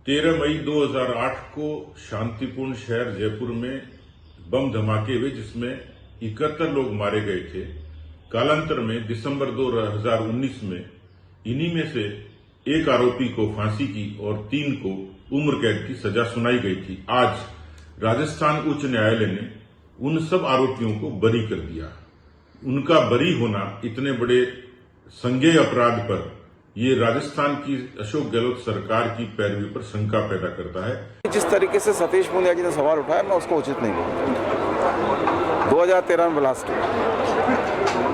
13 मई 2008 को शांतिपूर्ण शहर जयपुर में बम धमाके हुए जिसमें 71 लोग मारे गए थे। कालांतर में दिसंबर 2019 में इन्हीं में से एक आरोपी को फांसी की और 3 को उम्र कैद की सजा सुनाई गई थी। आज राजस्थान उच्च न्यायालय ने उन सब आरोपियों को बरी कर दिया। उनका बरी होना इतने बड़े संज्ञेय अपराध पर ये राजस्थान की अशोक गहलोत सरकार की पैरवी पर शंका पैदा करता है। जिस तरीके से सतीश पूनिया जी ने सवाल उठाया, मैं उसको उचित नहीं कहूँगा। 2013 में ब्लास्ट हुआ,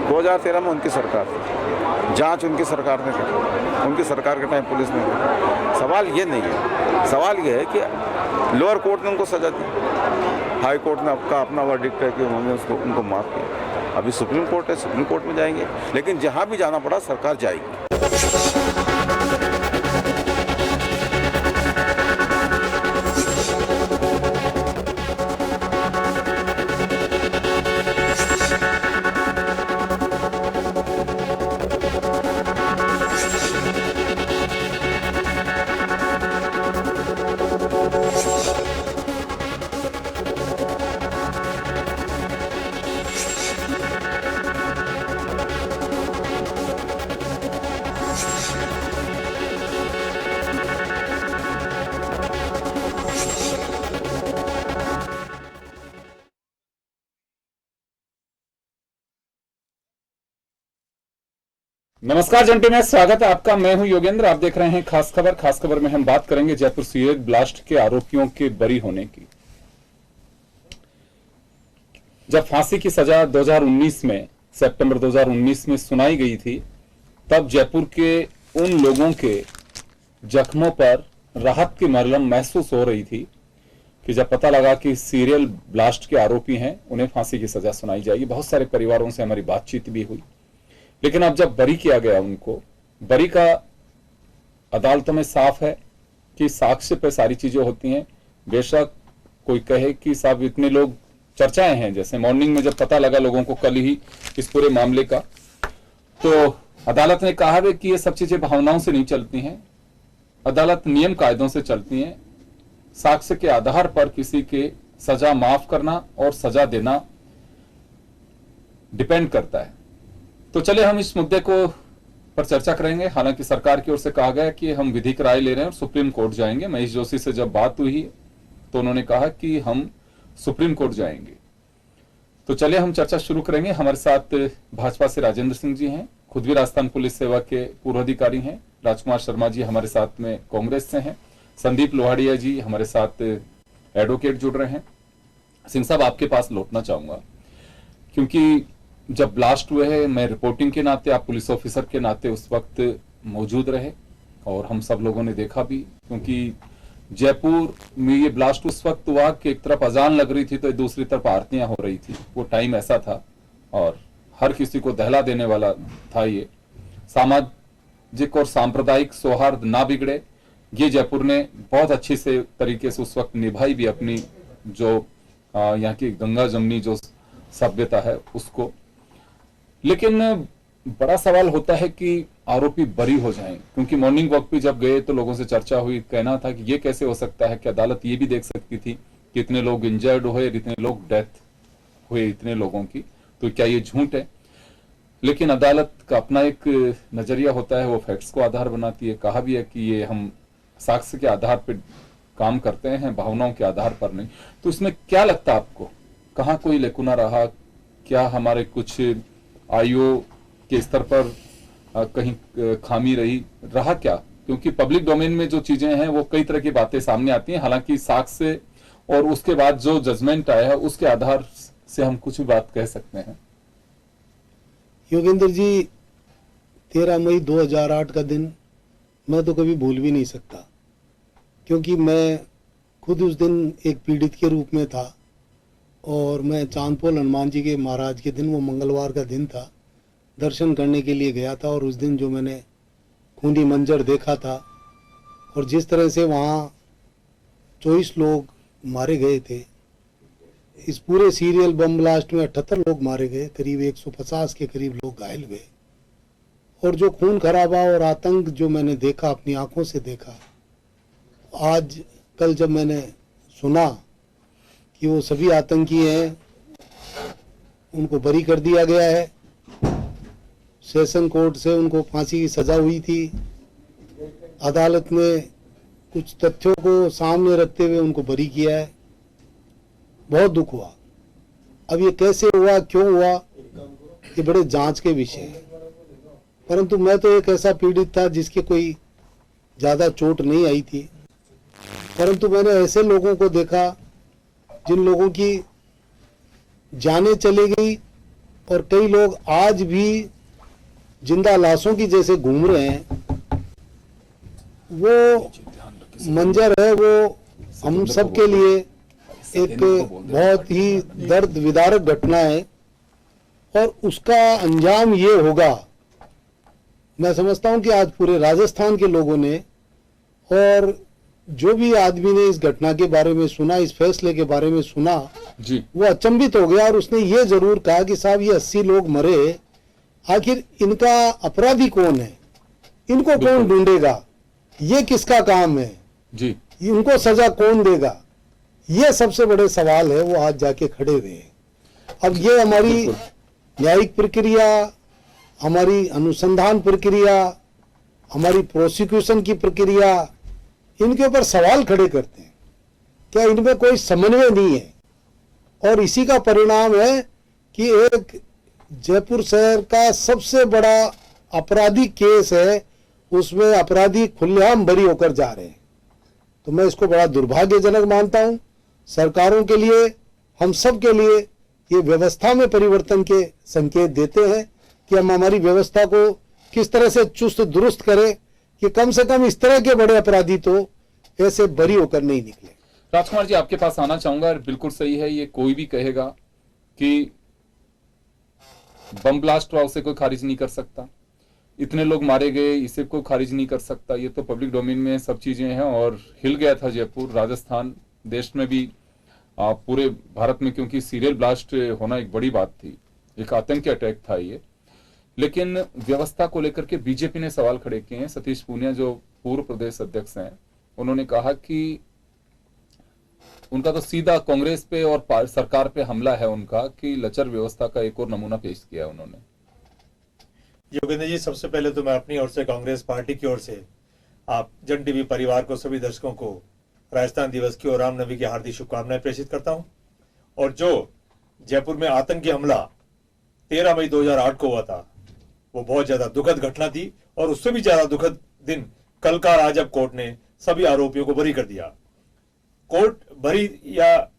2013 में उनकी सरकार थी, जांच उनकी सरकार ने की, उनकी सरकार के टाइम पुलिस ने की। सवाल ये नहीं है, सवाल ये है कि लोअर कोर्ट ने उनको सजा दी, हाई कोर्ट ने अपना वर्डिक्ट है कि उन्होंने उनको माफ किया। अभी सुप्रीम कोर्ट है, सुप्रीम कोर्ट में जाएंगे, लेकिन जहाँ भी जाना पड़ा सरकार जाएगी। नमस्कार जंटी में स्वागत है आपका। मैं हूं योगेंद्र। आप देख रहे हैं खास खबर। खास खबर में हम बात करेंगे जयपुर सीरियल ब्लास्ट के आरोपियों के बरी होने की। जब फांसी की सजा 2019 में सितंबर 2019 में सुनाई गई थी, तब जयपुर के उन लोगों के जख्मों पर राहत की मरहम महसूस हो रही थी कि जब पता लगा कि सीरियल ब्लास्ट के आरोपी हैं, उन्हें फांसी की सजा सुनाई जाएगी। बहुत सारे परिवारों से हमारी बातचीत भी हुई, लेकिन अब जब बरी किया गया उनको, बरी का अदालतों में साफ है कि साक्ष्य पे सारी चीजें होती हैं। बेशक कोई कहे कि साहब इतने लोग, चर्चाएं हैं, जैसे मॉर्निंग में जब पता लगा लोगों को कल ही इस पूरे मामले का, तो अदालत ने कहा है कि ये सब चीजें भावनाओं से नहीं चलती हैं, अदालत नियम कायदों से चलती हैं। साक्ष्य के आधार पर किसी के सजा माफ करना और सजा देना डिपेंड करता है। तो चले हम इस मुद्दे को पर चर्चा करेंगे। हालांकि सरकार की ओर से कहा गया कि हम विधिक राय ले रहे हैं और सुप्रीम कोर्ट जाएंगे। महेश जोशी से जब बात हुई तो उन्होंने कहा कि हम सुप्रीम कोर्ट जाएंगे। तो चले हम चर्चा शुरू करेंगे। हमारे साथ भाजपा से राजेंद्र सिंह जी हैं, खुद भी राजस्थान पुलिस सेवा के पूर्व अधिकारी हैं। राजकुमार शर्मा जी हमारे साथ में कांग्रेस से हैं। संदीप लोहाड़िया जी हमारे साथ एडवोकेट जुड़ रहे हैं। सिंह साहब, आपके पास लौटना चाहूंगा, क्योंकि जब ब्लास्ट हुए हैं, मैं रिपोर्टिंग के नाते, आप पुलिस ऑफिसर के नाते उस वक्त मौजूद रहे और हम सब लोगों ने देखा भी, क्योंकि जयपुर में ये ब्लास्ट उस वक्त हुआ कि एक तरफ अजान लग रही थी तो दूसरी तरफ आरतियां हो रही थी। वो टाइम ऐसा था और हर किसी को दहला देने वाला था। ये सामाजिक और सांप्रदायिक सौहार्द ना बिगड़े, ये जयपुर ने बहुत अच्छी से तरीके से उस वक्त निभाई भी अपनी जो यहाँ की गंगा जमनी जो सभ्यता है उसको। लेकिन बड़ा सवाल होता है कि आरोपी बरी हो जाएं, क्योंकि मॉर्निंग वॉक पे जब गए तो लोगों से चर्चा हुई, कहना था कि ये कैसे हो सकता है कि अदालत ये भी देख सकती थी कि इतने लोग इंजर्ड हुए, इतने लोग डेथ हुए इतने लोगों की, तो क्या ये झूठ है? लेकिन अदालत का अपना एक नजरिया होता है, वो फैक्ट्स को आधार बनाती है। कहा भी है कि ये हम साक्ष्य के आधार पर काम करते हैं, भावनाओं के आधार पर नहीं। तो इसमें क्या लगता है आपको, कहाँ कोई लेकुना रहा? क्या हमारे कुछ आयोग के स्तर पर कहीं खामी रहा क्या? क्योंकि पब्लिक डोमेन में जो चीजें हैं वो कई तरह की बातें सामने आती हैं। हालांकि साक्ष्य और उसके बाद जो जजमेंट आया है उसके आधार से हम कुछ भी बात कह सकते हैं। योगेंद्र जी, 13 मई 2008 का दिन मैं तो कभी भूल भी नहीं सकता, क्योंकि मैं खुद उस दिन एक पीड़ित के रूप में था और मैं चांदपोल हनुमान जी के महाराज के दिन, वो मंगलवार का दिन था, दर्शन करने के लिए गया था। और उस दिन जो मैंने खूनी मंजर देखा था और जिस तरह से वहाँ 24 लोग मारे गए थे, इस पूरे सीरियल बम ब्लास्ट में 78 लोग मारे गए, करीब 150 के करीब लोग घायल हुए। और जो खून खराबा और आतंक जो मैंने देखा, अपनी आंखों से देखा, आज कल जब मैंने सुना कि वो सभी आतंकी हैं, उनको बरी कर दिया गया है, सेशन कोर्ट से उनको फांसी की सजा हुई थी, अदालत ने कुछ तथ्यों को सामने रखते हुए उनको बरी किया है, बहुत दुख हुआ। अब ये कैसे हुआ, क्यों हुआ, ये बड़े जांच के विषय है। परंतु मैं तो एक ऐसा पीड़ित था जिसके कोई ज्यादा चोट नहीं आई थी, परंतु मैंने ऐसे लोगों को देखा जिन लोगों की जानें चली गई और कई लोग आज भी जिंदा लाशों की जैसे घूम रहे हैं। वो मंजर है, वो हम सब के लिए एक बहुत ही दर्द विदारक घटना है और उसका अंजाम ये होगा। मैं समझता हूं कि आज पूरे राजस्थान के लोगों ने और जो भी आदमी ने इस घटना के बारे में सुना, इस फैसले के बारे में सुना जी, वो अचंभित हो गया और उसने ये जरूर कहा कि साहब ये 80 लोग मरे, आखिर इनका अपराधी कौन है, इनको कौन ढूंढेगा, ये किसका काम है जी, इनको सजा कौन देगा, ये सबसे बड़े सवाल है। वो आज जाके खड़े हुए हैं। अब ये हमारी न्यायिक प्रक्रिया, हमारी अनुसंधान प्रक्रिया, हमारी प्रोसिक्यूशन की प्रक्रिया, इनके ऊपर सवाल खड़े करते हैं। क्या इनमें कोई समन्वय नहीं है? और इसी का परिणाम है कि एक जयपुर शहर का सबसे बड़ा अपराधी केस है, उसमें अपराधी खुलेआम बरी होकर जा रहे हैं। तो मैं इसको बड़ा दुर्भाग्यजनक मानता हूं। सरकारों के लिए, हम सब के लिए ये व्यवस्था में परिवर्तन के संकेत देते हैं कि हम हमारी व्यवस्था को किस तरह से चुस्त दुरुस्त करें कि कम से कम इस तरह के बड़े अपराधी तो ऐसे बरी होकर नहीं निकले। राजकुमार जी, आपके पास आना चाहूंगा। बिल्कुल सही है, ये कोई भी कहेगा कि बम ब्लास्ट हुआ उसे कोई खारिज नहीं कर सकता, इतने लोग मारे गए इसे कोई खारिज नहीं कर सकता। ये तो पब्लिक डोमेन में सब चीजें हैं और हिल गया था जयपुर, राजस्थान, देश में भी, पूरे भारत में, क्योंकि सीरियल ब्लास्ट होना एक बड़ी बात थी, एक आतंकी अटैक था ये। लेकिन व्यवस्था को लेकर के बीजेपी ने सवाल खड़े किए हैं। सतीश पूनिया जो पूर्व प्रदेश अध्यक्ष हैं, उन्होंने कहा कि उनका तो सीधा कांग्रेस पे और सरकार पे हमला है उनका, कि लचर व्यवस्था का एक और नमूना पेश किया उन्होंने। योगेंद्र जी, सबसे पहले तो मैं अपनी ओर से, कांग्रेस पार्टी की ओर से, आप जन टीवी परिवार को, सभी दर्शकों को राजस्थान दिवस की और रामनवमी की हार्दिक शुभकामनाएं प्रेषित करता हूं। और जो जयपुर में आतंकी हमला 13 मई 2008 को हुआ था, वो बहुत ज्यादा दुखद घटना थी और उससे भी ज्यादा दुखद दिन कल का आज, जब कोर्ट ने सभी आरोपियों को बरी कर दिया। कोर्ट बरी या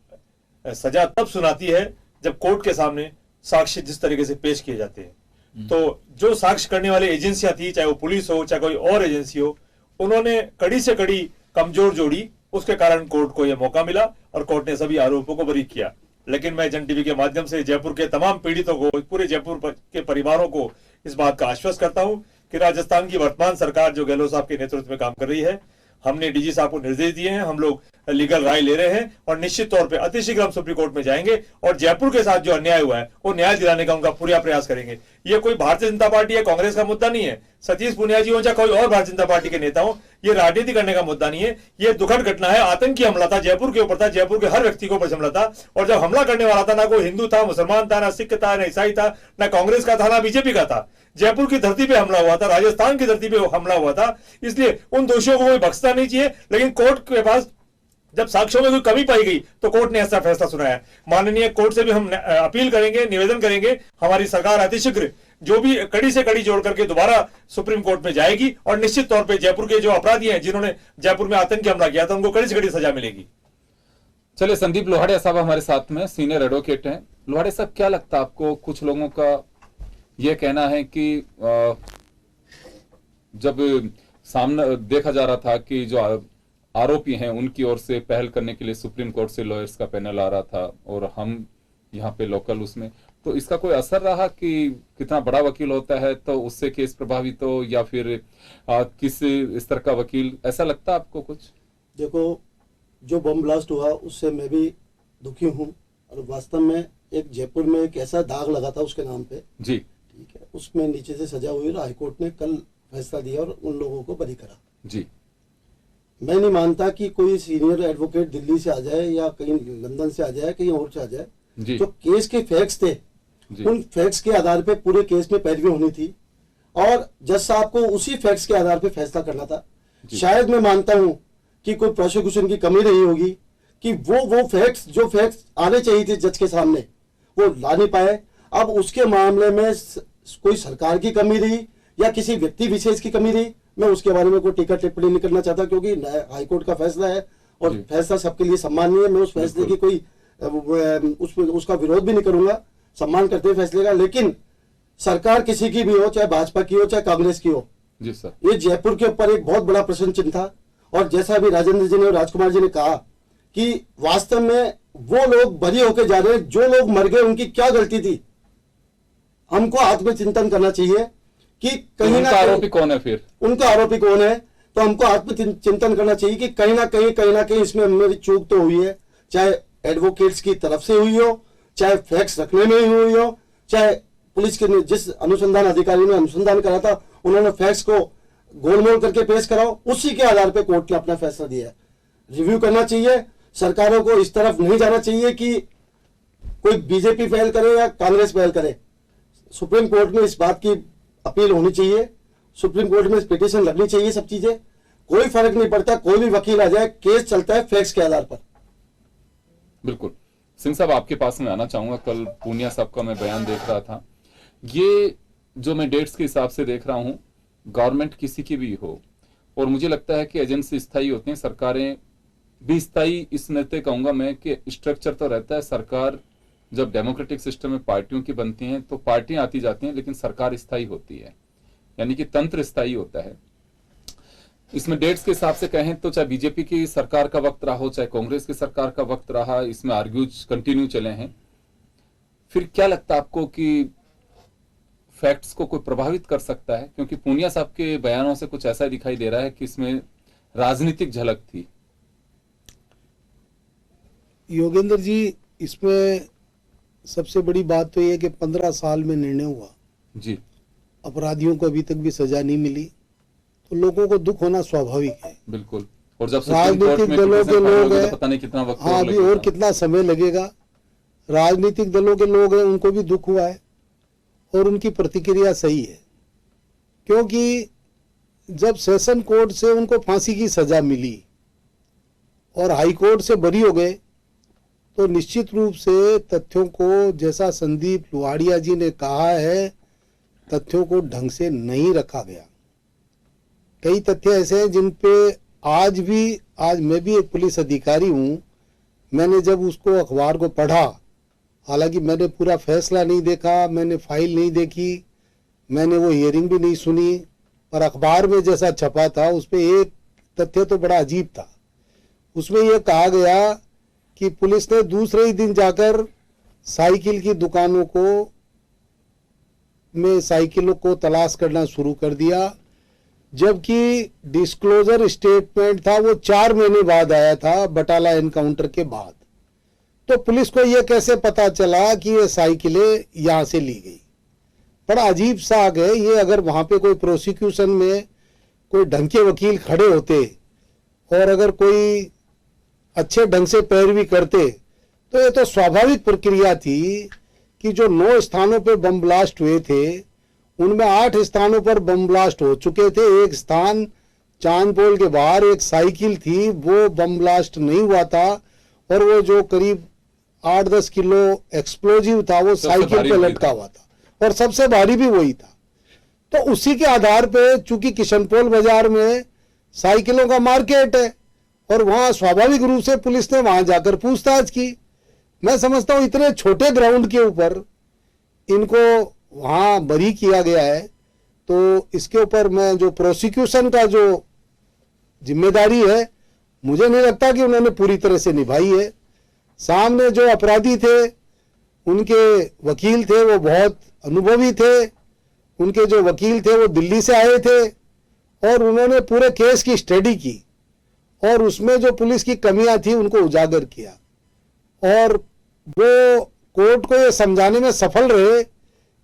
सजा तब सुनाती है जब कोर्ट के सामने साक्ष्य जिस तरीके से पेश किए जाते हैं। तो जो साक्ष्य करने वाली एजेंसियां थी, चाहे वो पुलिस हो चाहे कोई और एजेंसी हो, उन्होंने कड़ी से कड़ी कमजोर जोड़ी, उसके कारण कोर्ट को यह मौका मिला और कोर्ट ने सभी आरोपों को बरी किया। लेकिन मैं जन टीवी के माध्यम से जयपुर के तमाम पीड़ितों को, पूरे जयपुर के परिवारों को इस बात का आश्वस्त करता हूं कि राजस्थान की वर्तमान सरकार जो गहलोत साहब के नेतृत्व में काम कर रही है, हमने डीजी साहब को निर्देश दिए हैं, हम लोग लीगल राय ले रहे हैं और निश्चित तौर पे अतिशीघ्र हम सुप्रीम कोर्ट में जाएंगे और जयपुर के साथ जो अन्याय हुआ है वो न्याय दिलाने का उनका पूरा प्रयास करेंगे। ये कोई भारतीय जनता पार्टी या कांग्रेस का मुद्दा नहीं है, सतीश पूनिया जी हो चाहे कोई और भारतीय जनता पार्टी के नेता हो, ये राजनीति करने का मुद्दा नहीं है। ये दुखद घटना है, आतंकी हमला था, जयपुर के ऊपर था, जयपुर के हर व्यक्ति के ऊपर हमला था। और जब हमला करने वाला था, ना कोई हिंदू था, मुसलमान था, ना सिख था, ना ईसाई था, ना कांग्रेस का था, ना बीजेपी का था, जयपुर की धरती पे हमला हुआ था, राजस्थान की धरती पे हमला हुआ था। इसलिए उन दोषियों को कोई बख्शना नहीं चाहिए। लेकिन कोर्ट के पास जब साक्ष्यों में कोई कमी पाई गई तो कोर्ट ने ऐसा फैसला सुनाया। माननीय कोर्ट से भी हम अपील करेंगे, निवेदन करेंगे, हमारी सरकार अतिशीघ्र जो भी कड़ी से कड़ी जोड़ करके दोबारा सुप्रीम कोर्ट में जाएगी और निश्चित तौर पे जयपुर के जो अपराधी हैं, जिन्होंने जयपुर में आतंकी हमला किया था, उनको कड़ी से कड़ी सजा मिलेगी। चलिए, संदीप लोहाड़िया साहब हमारे साथ में सीनियर एडवोकेट हैं। लोहाड़िया साहब, क्या लगता है आपको, कुछ लोगों का यह कहना है कि जब सामने देखा जा रहा था कि जो आरोपी हैं उनकी ओर से पहल करने के लिए सुप्रीम कोर्ट से लॉयर्स का पैनल आ रहा था और हम यहाँ पे लोकल उसमें, तो इसका कोई असर रहा कि कितना बड़ा वकील होता है तो उससे केस प्रभावित हो, या फिर किस स्तर का वकील, ऐसा लगता है आपको कुछ? देखो, जो बम ब्लास्ट हुआ उससे मैं भी दुखी हूँ और वास्तव में एक जयपुर में एक ऐसा दाग लगा था उसके नाम पे जी, ठीक है, उसमें नीचे से सजा हुई और हाईकोर्ट ने कल फैसला दिया और उन लोगों को बरी करा जी। मैं नहीं मानता कि कोई सीनियर एडवोकेट दिल्ली से आ जाए या कहीं लंदन से आ जाए, कहीं और से आ जाए। जी। जो केस के फैक्ट्स थे, जी। उन फैक्ट्स के आधार पे पूरे केस में पैरवी होनी थी और जज साहब को उसी फैक्ट्स के आधार पे फैसला करना था। शायद मैं मानता हूं कि कोई प्रोसिक्यूशन की कमी रही होगी कि वो फैक्ट्स जो फैक्ट्स आने चाहिए थे जज के सामने वो ला नहीं पाए। अब उसके मामले में कोई सरकार की कमी रही या किसी व्यक्ति विशेष की कमी रही, मैं उसके बारे में कोई टीका टिप्पणी नहीं करना चाहता, क्योंकि हाईकोर्ट का फैसला है और फैसला सबके लिए सम्माननीय है। मैं उस फैसले की कोई उसका विरोध भी नहीं करूंगा, सम्मान करते हैं फैसले का। लेकिन सरकार किसी की भी हो, चाहे भाजपा की हो चाहे कांग्रेस की हो, जी सर, ये जयपुर के ऊपर एक बहुत बड़ा प्रश्न चिन्ह था। और जैसा अभी राजेंद्र जी ने और राजकुमार जी ने कहा कि वास्तव में वो लोग बरी होके जा रहे हैं, जो लोग मर गए उनकी क्या गलती थी। हमको आत्मचिंतन करना चाहिए कि कहीं ना आरोपी कौन है, फिर उनका आरोपी कौन है। तो हमको आत्मचिंतन करना चाहिए कि कहीं ना कहीं इसमें मेरी चूक तो हुई है, चाहे एडवोकेट्स की तरफ से हुई हो, चाहे फैक्ट्स रखने में ही हुई हो, चाहे पुलिस के जिस अनुसंधान अधिकारी ने अनुसंधान करा था उन्होंने फैक्ट्स को गोलमोल करके पेश कराओ, उसी के आधार पे कोर्ट ने अपना फैसला दिया है। रिव्यू करना चाहिए, सरकारों को इस तरफ नहीं जाना चाहिए कि कोई बीजेपी पहल करे या कांग्रेस पहल करे। सुप्रीम कोर्ट में इस बात की अपील होनी चाहिए, सुप्रीम कोर्ट में पिटीशन लगनी चाहिए। सब चीजें कोई फर्क नहीं पड़ता, कोई भी वकील आ जाए, केस चलता है फैक्ट्स के आधार पर। बिल्कुल। सिंह साहब, आपके पास में आना चाहूंगा। कल पूनिया साहब का मैं बयान देख रहा था, ये जो मैं डेट्स के हिसाब से देख रहा हूं, गवर्नमेंट किसी की भी हो, और मुझे लगता है कि एजेंसी स्थायी होती हैं, सरकारें भी स्थायी इस नाते कहूंगा मैं कि स्ट्रक्चर तो रहता है। सरकार जब डेमोक्रेटिक सिस्टम में पार्टियों की बनती हैं तो पार्टियां आती जाती हैं, लेकिन सरकार स्थायी होती है, यानी कि तंत्र स्थायी होता है। इसमें डेट्स के हिसाब से कहें तो चाहे बीजेपी की सरकार का वक्त रहा हो, चाहे कांग्रेस की सरकार का वक्त रहा, इसमें आर्ग्यूज कंटिन्यू चले हैं। फिर क्या लगता है आपको कि फैक्ट्स को कोई प्रभावित कर सकता है? क्योंकि पूनिया साहब के बयानों से कुछ ऐसा दिखाई दे रहा है कि इसमें राजनीतिक झलक थी। योगेंद्र जी, इसमें सबसे बड़ी बात तो यह है कि 15 साल में निर्णय हुआ जी, अपराधियों को अभी तक भी सजा नहीं मिली, तो लोगों को दुख होना स्वाभाविक है। बिल्कुल। और जब राजनीतिक दलों के लोग हैं, पता नहीं कितना वक्त हाँ अभी और कितना समय लगेगा। राजनीतिक दलों के लोग हैं, उनको भी दुख हुआ है और उनकी प्रतिक्रिया सही है, क्योंकि जब सेशन कोर्ट से उनको फांसी की सजा मिली और हाई कोर्ट से बरी हो गए, तो निश्चित रूप से तथ्यों को, जैसा संदीप लुहाड़िया जी ने कहा है, तथ्यों को ढंग से नहीं रखा गया। कई तथ्य ऐसे हैं जिन पे आज मैं भी एक पुलिस अधिकारी हूं, मैंने जब उसको अखबार को पढ़ा, हालांकि मैंने पूरा फैसला नहीं देखा, मैंने फाइल नहीं देखी, मैंने वो हियरिंग भी नहीं सुनी, पर अखबार में जैसा छपा था उस पे एक तथ्य तो बड़ा अजीब था। उसमें यह कहा गया कि पुलिस ने दूसरे ही दिन जाकर साइकिल की दुकानों में साइकिलों को तलाश करना शुरू कर दिया, जबकि डिस्क्लोजर स्टेटमेंट था वो 4 महीने बाद आया था, बटाला एनकाउंटर के बाद। तो पुलिस को यह कैसे पता चला कि ये साइकिलें यहां से ली गई? बड़ा अजीब सा है ये। अगर वहां पे कोई प्रोसिक्यूशन में कोई ढंग के वकील खड़े होते और अगर कोई अच्छे ढंग से पैरवी करते, तो ये तो स्वाभाविक प्रक्रिया थी कि जो 9 स्थानों पे बम ब्लास्ट हुए थे, उनमें 8 स्थानों पर बम ब्लास्ट हो चुके थे। एक स्थान चांदपोल के बाहर एक साइकिल थी, वो बम ब्लास्ट नहीं हुआ था, और वो जो करीब 8-10 किलो एक्सप्लोजिव था वो साइकिल पे लटका हुआ था, और सबसे भारी भी वही था। तो उसी के आधार पे, चूंकि किशनपोल बाजार में साइकिलों का मार्केट है और वहां स्वाभाविक रूप से पुलिस ने वहां जाकर पूछताछ की। मैं समझता हूं इतने छोटे ग्राउंड के ऊपर इनको वहां बरी किया गया है, तो इसके ऊपर मैं जो प्रोसिक्यूशन का जो जिम्मेदारी है, मुझे नहीं लगता कि उन्होंने पूरी तरह से निभाई है। सामने जो अपराधी थे, उनके वकील थे, वो बहुत अनुभवी थे, उनके जो वकील थे वो दिल्ली से आए थे, और उन्होंने पूरे केस की स्टडी की और उसमें जो पुलिस की कमियां थी उनको उजागर किया, और वो कोर्ट को ये समझाने में सफल रहे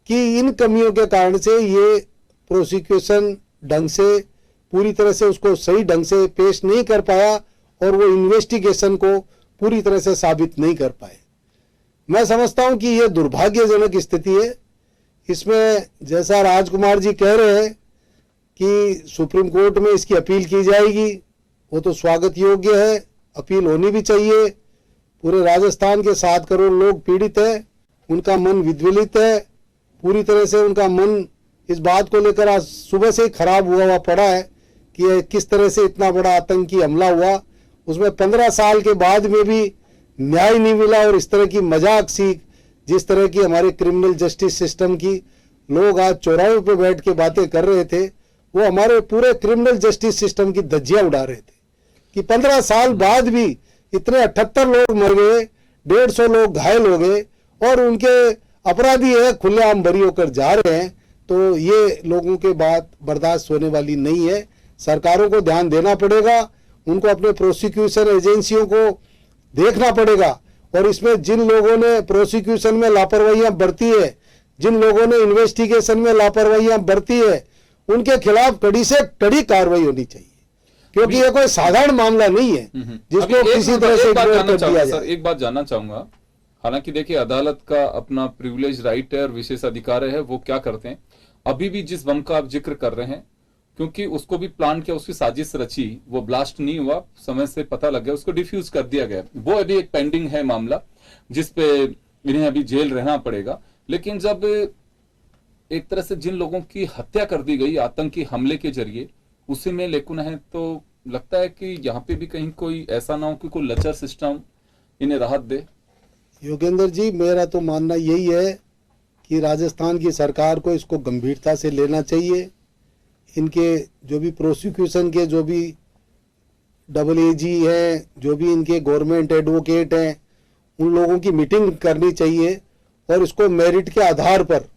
कि इन कमियों के कारण से ये प्रोसिक्यूशन ढंग से पूरी तरह से उसको सही ढंग से पेश नहीं कर पाया और वो इन्वेस्टिगेशन को पूरी तरह से साबित नहीं कर पाए। मैं समझता हूं कि ये दुर्भाग्यजनक स्थिति है। इसमें जैसा राजकुमार जी कह रहे हैं कि सुप्रीम कोर्ट में इसकी अपील की जाएगी, वो तो स्वागत योग्य है, अपील होनी भी चाहिए। पूरे राजस्थान के 7 करोड़ लोग पीड़ित है, उनका मन विद्वेलित है, पूरी तरह से उनका मन इस बात को लेकर आज सुबह से ही खराब हुआ पड़ा है कि किस तरह से इतना बड़ा आतंकी हमला हुआ, उसमें 15 साल के बाद में भी न्याय नहीं मिला। और इस तरह की मजाक सी, जिस तरह की हमारे क्रिमिनल जस्टिस सिस्टम की लोग आज चौराहों पे बैठ के बातें कर रहे थे, वो हमारे पूरे क्रिमिनल जस्टिस सिस्टम की धज्जियां उड़ा रहे थे कि 15 साल बाद भी इतने 78 लोग मर गए, 150 लोग घायल हो गए और उनके अपराधी है खुलेआम बरी होकर जा रहे हैं। तो ये लोगों के बात बर्दाश्त होने वाली नहीं है। सरकारों को ध्यान देना पड़ेगा, उनको अपने प्रोसिक्यूशन एजेंसियों को देखना पड़ेगा और इसमें जिन लोगों ने प्रोसिक्यूशन में लापरवाहियां बरती है, जिन लोगों ने इन्वेस्टिगेशन में लापरवाहियां बरती है, उनके खिलाफ कड़ी से कड़ी कार्रवाई होनी चाहिए, क्योंकि ये कोई साधारण मामला नहीं है जिसको किसी तरह से इग्नोर कर दिया जाए। सर एक बात जानना चाहूंगा, हालांकि देखिए अदालत का अपना प्रिविलेज राइट है और विशेष अधिकार है, वो क्या करते हैं। अभी भी जिस बम का आप जिक्र कर रहे हैं, क्योंकि उसको भी प्लान किया, उसकी साजिश रची, वो ब्लास्ट नहीं हुआ, समय से पता लग गया, उसको डिफ्यूज कर दिया गया। वो अभी एक पेंडिंग है मामला जिसपे इन्हें अभी जेल रहना पड़ेगा। लेकिन जब एक तरह से जिन लोगों की हत्या कर दी गई आतंकी हमले के जरिए, उसी में लेकुन है, तो लगता है कि यहाँ पे भी कहीं कोई ऐसा ना हो कि कोई लचर सिस्टम इन्हें राहत दे। योगेंद्र जी, मेरा तो मानना यही है कि राजस्थान की सरकार को इसको गंभीरता से लेना चाहिए। इनके जो भी प्रोसिक्यूशन के जो भी AAG हैं, जो भी इनके गवर्नमेंट एडवोकेट हैं, उन लोगों की मीटिंग करनी चाहिए और इसको मेरिट के आधार पर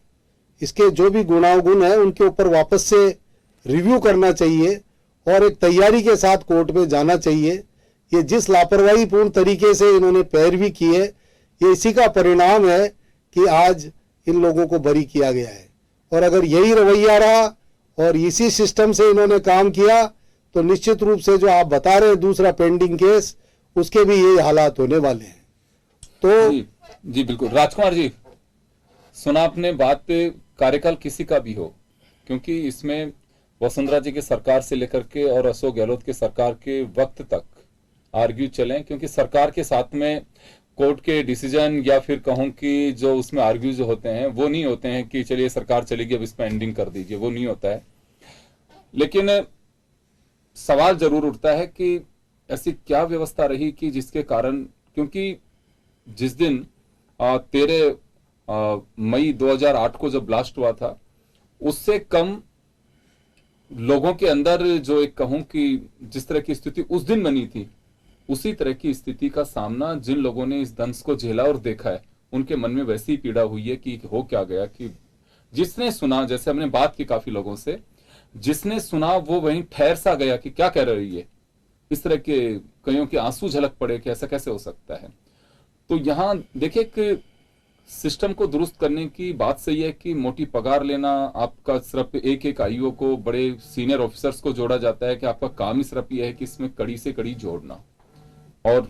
इसके जो भी गुणावगुण है उनके ऊपर वापस से रिव्यू करना चाहिए और एक तैयारी के साथ कोर्ट में जाना चाहिए। ये जिस लापरवाहीपूर्ण तरीके से इन्होंने पैरवी की है, ये इसी का परिणाम है कि आज इन लोगों को बरी किया गया है। और अगर यही रवैया रहा और इसी सिस्टम से इन्होंने काम किया तो निश्चित रूप से जो आप बता रहे हैं दूसरा पेंडिंग केस, उसके भी ये हालात होने वाले हैं। तो जी बिल्कुल। राजकुमार जी, सुना आपने बात, कार्यकाल किसी का भी हो, क्योंकि इसमें वसुंधरा जी की सरकार से लेकर के और अशोक गहलोत की सरकार के वक्त तक आर्ग्यू चले, क्योंकि सरकार के साथ में कोर्ट के डिसीजन या फिर कहूं कि जो उसमें आर्ग्यू जो होते हैं वो नहीं होते हैं कि चलिए सरकार चलेगी अब इस पर एंडिंग कर दीजिए, वो नहीं होता है। लेकिन सवाल जरूर उठता है कि ऐसी क्या व्यवस्था रही कि जिसके कारण, क्योंकि जिस दिन 13 मई 2008 को जब ब्लास्ट हुआ था, उससे कम लोगों के अंदर जो एक कहूं कि जिस तरह की स्थिति उस दिन बनी थी, उसी तरह की स्थिति का सामना जिन लोगों ने इस दंश को झेला और देखा है, उनके मन में वैसी पीड़ा हुई है कि हो क्या गया कि जिसने सुना, जैसे हमने बात की काफी लोगों से, जिसने सुना वो वहीं ठहर सा गया कि क्या कह रही है। इस तरह के कईयों के आंसू झलक पड़े कि ऐसा कैसे हो सकता है। तो यहां देखिए कि सिस्टम को दुरुस्त करने की बात सही है कि मोटी पगार लेना, आपका सिर्फ एक आईओ को, बड़े सीनियर ऑफिसर्स को जोड़ा जाता है कि आपका काम ही सिर्फ यह है कि इसमें कड़ी से कड़ी जोड़ना और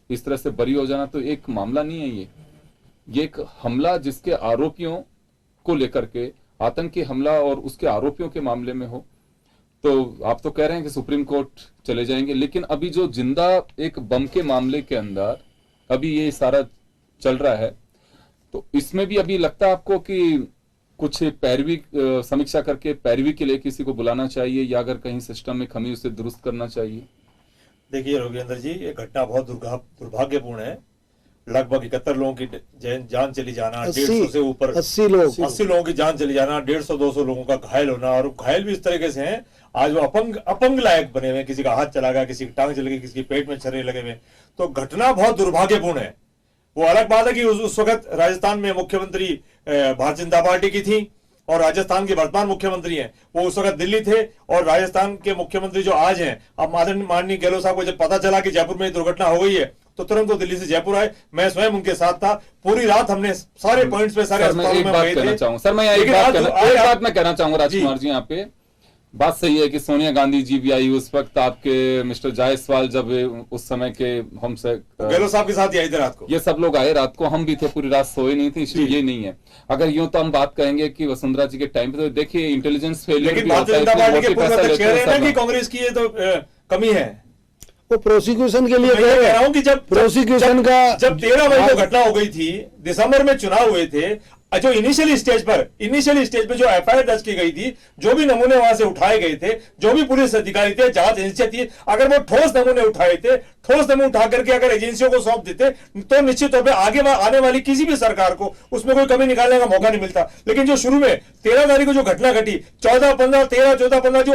इस तरह से बरी हो जाना। तो एक मामला नहीं है ये एक हमला जिसके आरोपियों को लेकर के, आतंकी हमला और उसके आरोपियों के मामले में हो। तो आप तो कह रहे हैं कि सुप्रीम कोर्ट चले जाएंगे, लेकिन अभी जो जिंदा एक बम के मामले के अंदर अभी ये सारा चल रहा है, तो इसमें भी अभी लगता है आपको कि कुछ पैरवी समीक्षा करके पैरवी के लिए किसी को बुलाना चाहिए, या अगर कहीं सिस्टम में कमी उसे दुरुस्त करना चाहिए? देखिए योगेंद्र जी, ये घटना बहुत दुर्भाग्यपूर्ण है। लगभग 71 लोगों की जान चली जाना, 150 से ऊपर 80 लोगों की जान चली जाना, 150-200 लोगों का घायल होना, और घायल भी इस तरीके से हैं आज वो अपंग लायक बने हुए। किसी का हाथ चला गया, किसी की टांग चली गई, किसी के पेट में छर्रे लगे हुए। तो घटना बहुत दुर्भाग्यपूर्ण है। वो अलग बात है कि उस वक्त राजस्थान में मुख्यमंत्री भारतीय जनता पार्टी की थी और राजस्थान के वर्तमान मुख्यमंत्री हैं, वो उस वक्त दिल्ली थे। और राजस्थान के मुख्यमंत्री जो आज हैं, अब माननीय गहलोत साहब को जब पता चला कि जयपुर में दुर्घटना हो गई है, तो तुरंत वो दिल्ली से जयपुर आए। मैं स्वयं उनके साथ था, पूरी रात हमने सारे पॉइंट्स पे, सारे अस्पतालों में गए थे। सर मैं एक बात मैं कहना चाहूंगा राजकुमार जी यहाँ पे, बात सही है कि सोनिया गांधी जी भी आई उस वक्त, आपके मिस्टर जायसवाल जब उस समय के हमसे गहलोत साहब के साथ ही आई थी रात को। ये सब लोग आए रात को, हम भी थे, पूरी रात सोए नहीं थे, इसलिए ये नहीं है। अगर यूं तो हम बात कहेंगे कि वसुंधरा जी के टाइम पे, तो देखिए इंटेलिजेंस फेलियर लेकिन भी भारतीय होता है, जनता इतने पार्टी के मोटे पूर्व पैसा अध्यक्ष कह रहे हैं ना लेते कि हैं सब। कांग्रेस की ये तो कमी है। वो प्रोसिक्यूशन के लिए मैं ये कह रहा हूं कि जब प्रोसिक्यूशन का जब 13 मई को घटना हो गई थी, दिसंबर में चुनाव हुए थे, जो इनिशियल स्टेज पे जो एफआईआर दर्ज की गई थी, जो भी नमूने वहां से उठाए गए थे, जो भी पुलिस अधिकारी थे, जांच एजेंसियां थी, अगर वो ठोस नमूने उठाए थे, ठोस नमूने उठा करके अगर एजेंसियों को सौंप देते तो निश्चित तौर पे आगे आने वाली किसी भी सरकार को उसमें कोई कमी निकालने का मौका नहीं मिलता। लेकिन जो शुरू में 13 तारीख को जो घटना घटी, 14, 15, 13, 14, 15 जो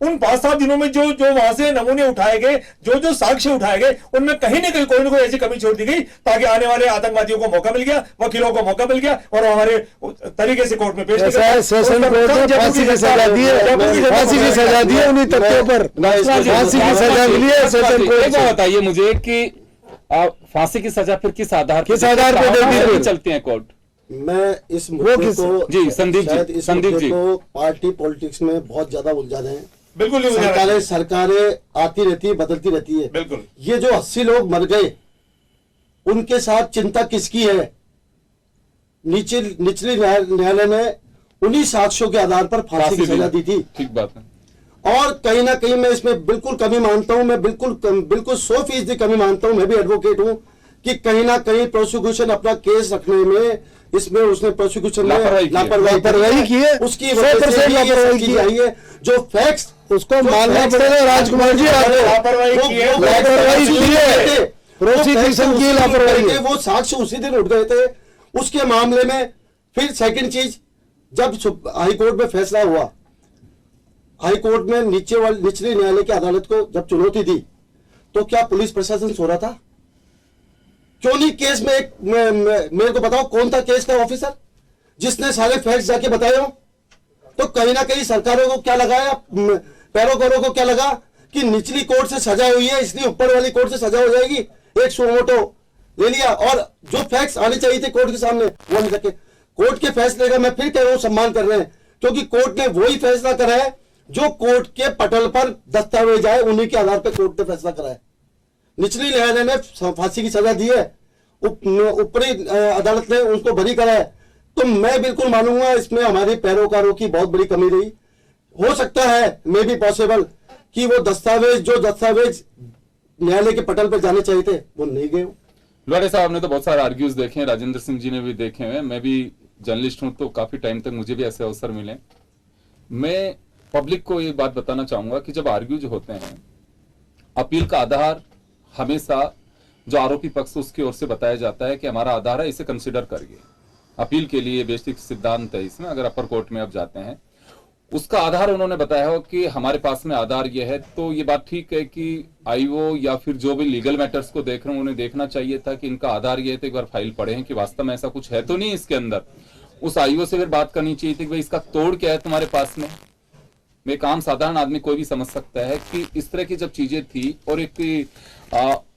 उन 5-7 दिनों में जो वहां से नमूने उठाए गए, जो साक्ष्य उठाए गए, उनमें कहीं ना कहीं कोई ना कोई ऐसी कमी छोड़ दी गई ताकि आने वाले आतंकवादियों को मौका मिल गया, वकीलों को मौका मिल गया और हमारे तरीके से कोर्ट में पेश सेशन कोर्ट ने फांसी की सजा दी है, फांसी की सजा दी है उन्हीं तथ्यों पर, फांसी की सजा मिली है सेशन कोर्ट एक से। बात बताइए मुझे कि फांसी की सजा फिर किस आधार किस आधार पे दे दी पे फिर? चलती है कोर्ट? मैं इस मुद्दे को जी, संदीप जी, शायद इस संदीप मुद्दे जी। को पार्टी पॉलिटिक्स में बहुत ज्यादा उलझा रहे हैं। बिल्कुल नहीं उलझा रहे हैं। सरकारें आती रहती है, बदलती रहती है। बिल्कुल। ये जो 80 लोग मर गए, उनके साथ चिंता किसकी है? निचले न्यायालय ने उन्हीं साक्ष्यों के आधार पर फांसी की सजा दी थी। ठीक बात है। और कहीं ना कहीं मैं इसमें बिल्कुल कमी मानता हूं, मैं बिल्कुल 100% कमी मानता हूं, मैं भी एडवोकेट हूं, कि कहीं ना कहीं प्रोसिक्यूशन अपना केस रखने में, इसमें उसने प्रोसिक्यूशन में लापरवाही की है, उसकी वजह से ही ये सब चीजें आई है। जो फैक्ट्स उसको मानना पड़ेगा राजकुमार जी, लापरवाही की है, लापरवाही की है, प्रोसिक्यूशन की लापरवाही है। वो साक्ष्य उसी दिन उठ गए थे उसके मामले में। फिर सेकंड चीज, जब हाई कोर्ट में फैसला हुआ, हाई कोर्ट में निचले न्यायालय की अदालत को जब चुनौती दी, तो क्या पुलिस प्रशासन सो रहा था? क्यों नहीं केस में मेरे को बताओ कौन था केस का ऑफिसर जिसने सारे फैक्ट्स जाके बताए हो? तो कहीं ना कहीं सरकारों को क्या लगाया, पैरोकारों को क्या लगा कि निचली कोर्ट से सजा हुई है इसलिए ऊपर वाली कोर्ट से सजा हो जाएगी, एक सुमोटो ले लिया और जो फैक्ट्स आने चाहिए थे कोर्ट के सामने वो नहीं रखे। कोर्ट के फैसले का मैं फिर कह रहा हूं सम्मान कर रहे हैं, क्योंकि कोर्ट ने वही फैसला करा है जो कोर्ट के पटल पर दस्तावेज आए, उन्हीं के आधार पर कोर्ट ने फैसला करा है। निचली न्यायालय ने फांसी की सजा दी है, ऊपरी अदालत ने उसको बरी करा है। तो मैं बिल्कुल मानूंगा इसमें हमारे पैरोकारों की बहुत बड़ी कमी रही। हो सकता है मे बी पॉसिबल कि वो दस्तावेज न्यायालय के पटल पर जाने चाहिए थे, वो नहीं गए। लोहारे साहब ने तो बहुत सारे आर्ग्यूज देखे हैं, राजेंद्र सिंह जी ने भी देखे हुए, मैं भी जर्नलिस्ट हूं तो काफी टाइम तक मुझे भी ऐसे अवसर मिले। मैं पब्लिक को ये बात बताना चाहूंगा कि जब आर्ग्यूज होते हैं, अपील का आधार हमेशा जो आरोपी पक्ष उसकी ओर से बताया जाता है कि हमारा आधार है, इसे कंसिडर करिए। अपील के लिए बेसिक सिद्धांत है इसमें, अगर अपर कोर्ट में अब जाते हैं उसका आधार उन्होंने बताया हो कि हमारे पास में आधार यह है, तो ये बात ठीक है कि आईओ या फिर जो भी लीगल मैटर्स को देख रहे हैं उन्हें देखना चाहिए था कि इनका आधार यह है, तो एक बार फाइल पढ़े हैं कि वास्तव में ऐसा कुछ है तो नहीं इसके अंदर। उस आईओ से फिर बात करनी चाहिए थी कि भाई इसका तोड़ क्या है तुम्हारे पास में। एक आम साधारण आदमी कोई भी समझ सकता है कि इस तरह की जब चीजें थी और एक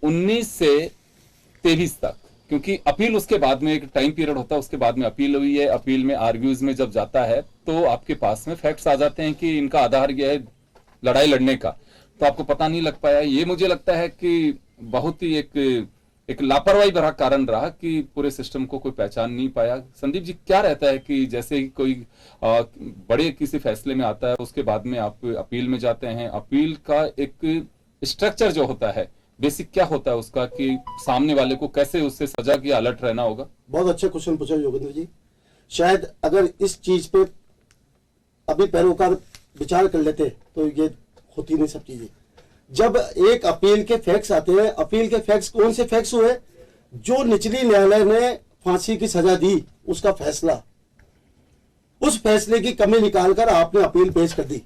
19 से 23 तक, क्योंकि अपील उसके बाद में एक टाइम पीरियड होता है, उसके बाद में अपील हुई है, अपील में आर्ग्यूज में जब जाता है तो आपके पास में फैक्ट्स आ जाते हैं कि इनका आधार यह है लड़ाई लड़ने का, तो आपको पता नहीं लग पाया। ये मुझे लगता है कि बहुत ही एक लापरवाही भरा कारण रहा कि पूरे सिस्टम को कोई पहचान नहीं पाया। संदीप जी, क्या रहता है कि जैसे ही कोई बड़े किसी फैसले में आता है उसके बाद में आप अपील में जाते हैं, अपील का एक स्ट्रक्चर जो होता है बेसिक क्या होता है उसका, कि सामने वाले को कैसे उससे सजा की अलर्ट रहना होगा? बहुत अच्छा क्वेश्चन पूछा योगेंद्र जी। शायद अगर इस चीज पे अभी पैरोकार विचार कर लेते तो ये होती नहीं सब चीजें। जब एक अपील के फैक्ट्स आते हैं, अपील के फैक्ट्स कौन से फैक्ट्स हुए? जो निचली न्यायालय ने फांसी की सजा दी उसका फैसला, उस फैसले की कमी निकालकर आपने अपील पेश कर दी।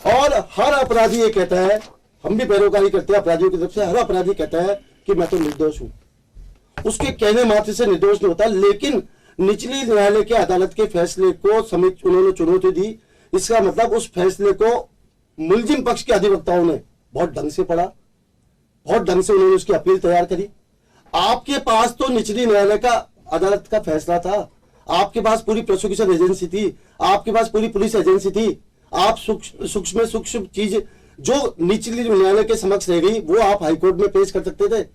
और हर अपराधी ये कहता है, हम भी पैरोकारी करते हैं अपराधियों की तरफ से, हर अपराधी कहता है कि मैं तो निर्दोष हूं। उसके कहने मात्र से निर्दोष नहीं होता, लेकिन निचली न्यायालय के अदालत के फैसले को उन्होंने चुनौती दी। इसका मतलब उस फैसले को मुलजिम पक्ष के अधिवक्ताओं ने बहुत ढंग से पढ़ा, बहुत ढंग से उन्होंने उसकी अपील तैयार करी। आपके पास तो निचली न्यायालय का अदालत का फैसला था, आपके पास पूरी प्रोसिक्यूशन एजेंसी थी, आपके पास पूरी पुलिस एजेंसी थी, आप सूक्ष्म चीज जो निचली न्यायालय के समक्ष रह गई वो आप हाईकोर्ट में पेश कर सकते थे।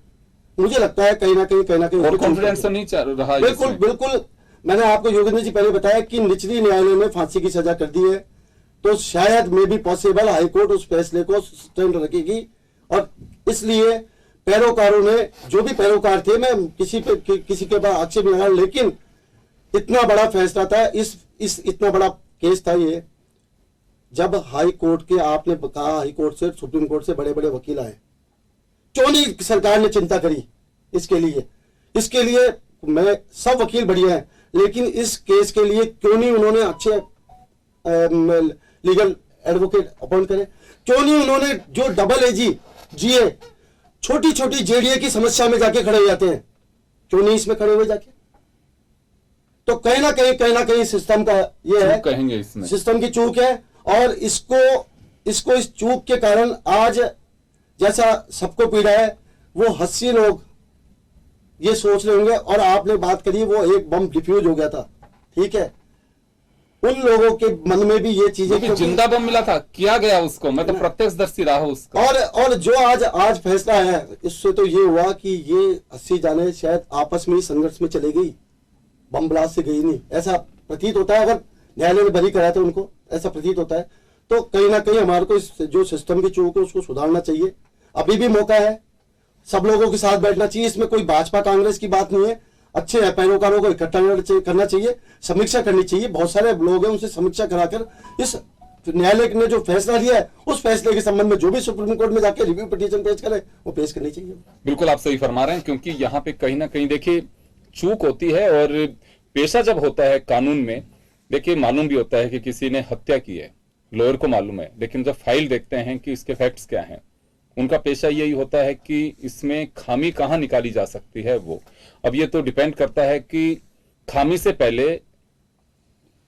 मुझे लगता है कहीं ना कहीं और कॉन्फिडेंस तो नहीं चल रहा है बिल्कुल इसमें। बिल्कुल। मैंने आपको योगेंद्र जी पहले बताया कि निचली न्यायालय ने फांसी की सजा कर दी है, तो शायद मे भी पॉसिबल हाईकोर्ट उस फैसले को सस्टेन रखेगी। और इसलिए पैरोकारों ने, जो भी पैरोकार थे, मैं किसी के पास आक्षेप नहीं लगा, लेकिन इतना बड़ा फैसला था, इस इतना बड़ा केस था ये। जब हाई कोर्ट के, आपने कहा हाई कोर्ट से, सुप्रीम कोर्ट से बड़े बड़े वकील आए, क्यों नहीं सरकार ने चिंता करी इसके लिए मैं, सब वकील बढ़िया है, लेकिन इस केस के लिए क्यों नहीं उन्होंने अच्छे लीगल एडवोकेट अपॉइंट करे? क्यों नहीं उन्होंने जो डबल एजी जीए छोटी छोटी जेडीए की समस्या में जाके खड़े हो जाते हैं, क्यों नहीं इसमें खड़े हुए जाके? तो कहीं ना कहीं सिस्टम का ये है, कहेंगे इसमें सिस्टम की चूक है। और इसको इस चूक के कारण आज जैसा सबको पीड़ा है, वो 80 लोग ये सोच रहे होंगे। और आपने बात करी, वो एक बम डिफ्यूज हो गया था, ठीक है, उन लोगों के मन में भी ये चीजें, जिंदा बम मिला था, किया गया उसको, मैं तो प्रत्यक्षदर्शी रहा हूं उसका। और जो आज फैसला है, इससे तो ये हुआ कि ये 80 जाने शायद आपस में ही संघर्ष में चले गई, बम ब्लास्ट से गई नहीं, ऐसा प्रतीत होता है। अगर न्यायालय ने बरी कराया था उनको, ऐसा प्रतीत होता है। तो कहीं ना कहीं हमारे को जो सिस्टम की चूक है उसको सुधारना चाहिए, अभी भी मौका है, सब लोगों के साथ बैठना चाहिए। इसमें कोई भाजपा कांग्रेस की बात नहीं है, अच्छे पैरोकारों को इकट्ठा करना चाहिए, समीक्षा करनी चाहिए। बहुत सारे लोग हैं, उनसे समीक्षा कराकर इस न्यायालय ने जो फैसला लिया है, उस फैसले के संबंध में जो भी सुप्रीम कोर्ट में जाके रिव्यू पिटीशन पेश करे, वो पेश करनी चाहिए। बिल्कुल आप सही फरमा रहे हैं, क्योंकि यहाँ पे कहीं ना कहीं देखिए चूक होती है। और पेशा जब होता है कानून में, देखिए मालूम भी होता है कि किसी ने हत्या की है, लॉयर को मालूम है, लेकिन जब फाइल देखते हैं कि इसके फैक्ट्स क्या हैं, उनका पेशा यही होता है कि इसमें खामी कहां निकाली जा सकती है वो। अब ये तो डिपेंड करता है कि खामी से पहले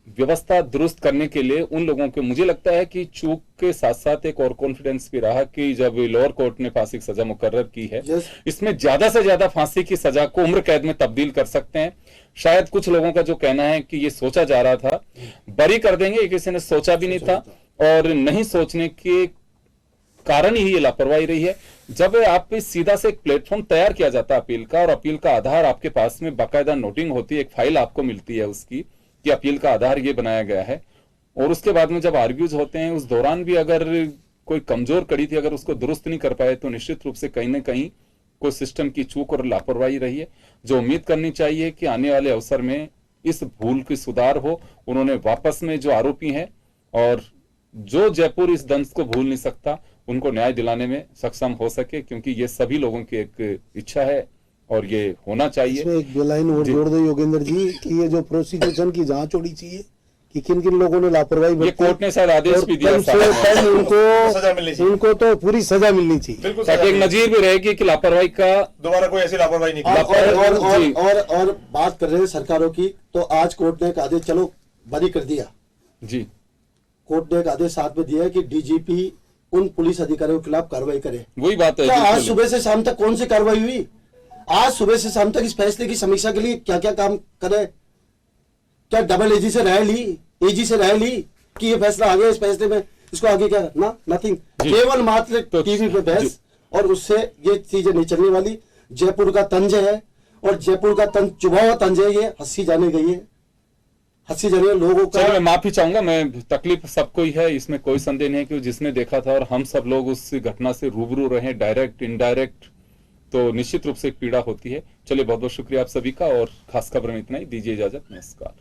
व्यवस्था दुरुस्त करने के लिए उन लोगों के, मुझे लगता है कि चूक के साथ साथ एक और कॉन्फिडेंस भी रहा कि जब लोअर कोर्ट ने फांसी की सजा मुकर्रर की है, इसमें ज्यादा से ज्यादा फांसी की सजा को उम्र कैद में तब्दील कर सकते हैं। शायद कुछ लोगों का जो कहना है कि ये सोचा जा रहा था, बरी कर देंगे, किसी ने सोचा भी नहीं था, और नहीं सोचने के कारण ही ये लापरवाही रही है। जब आप सीधा से एक प्लेटफॉर्म तैयार किया जाता है अपील का, और अपील का आधार आपके पास में बाकायदा नोटिंग होती है, एक फाइल आपको मिलती है उसकी कि अपील का आधार ये बनाया गया है, और उसके बाद में जब आर्ग्यूज होते हैं, उस दौरान भी अगर कोई कमजोर कड़ी थी, अगर उसको दुरुस्त नहीं कर पाए, तो निश्चित रूप से कहीं ना कहीं कोई सिस्टम की चूक और लापरवाही रही है, जो उम्मीद करनी चाहिए कि आने वाले अवसर में इस भूल की सुधार हो। उन्होंने वापस में जो आरोपी हैं, और जो जयपुर इस दंश को भूल नहीं सकता, उनको न्याय दिलाने में सक्षम हो सके, क्योंकि ये सभी लोगों की एक इच्छा है और ये होना चाहिए। इसमें एक दो लाइन और जोड़ दो योगेंद्र जी कि ये जो प्रोसिक्यूशन की जांच होनी चाहिए कि किन किन लोगों ने लापरवाही ये कोर्ट ने शायद आदेश भी दिया, उनको तो पूरी सजा मिलनी चाहिए, ताकि एक नजीर भी रहेगी कि लापरवाही का दोबारा कोई ऐसी लापरवाही नहीं और बात कर रहे हैं सरकारों की, तो आज कोर्ट ने एक आदेश, चलो बरी कर दिया जी, कोर्ट ने एक आदेश साथ में दिया है कि डीजीपी उन पुलिस अधिकारियों के खिलाफ कार्रवाई करे। वही बात है। तो आज सुबह से शाम तक कौन सी कार्रवाई हुई? आज सुबह से शाम तक इस फैसले की समीक्षा के लिए क्या क्या काम करे? क्या डबल एजी से राय ली, एजी से राय ली कि ये फैसला आ गया, इस फैसले में इसको आगे क्या ना, नथिंग, केवल मात्र टीवी पे बहस, और उससे ये चीजें नहीं चलने वाली। जयपुर का तंज है, और जयपुर का तंज चुभा हुआ तंज है, ये हंसी जाने गई है, हंसी जाने लोगों का। मैं माफी चाहूंगा, मैं तकलीफ सबको ही है, इसमें कोई संदेह नहीं है कि जिसने देखा था, और हम सब लोग उस घटना से रूबरू रहे, डायरेक्ट इनडायरेक्ट, तो निश्चित रूप से एक पीड़ा होती है। चलिए बहुत बहुत शुक्रिया आप सभी का, और खास खबर में इतना ही, दीजिए इजाजत, नमस्कार।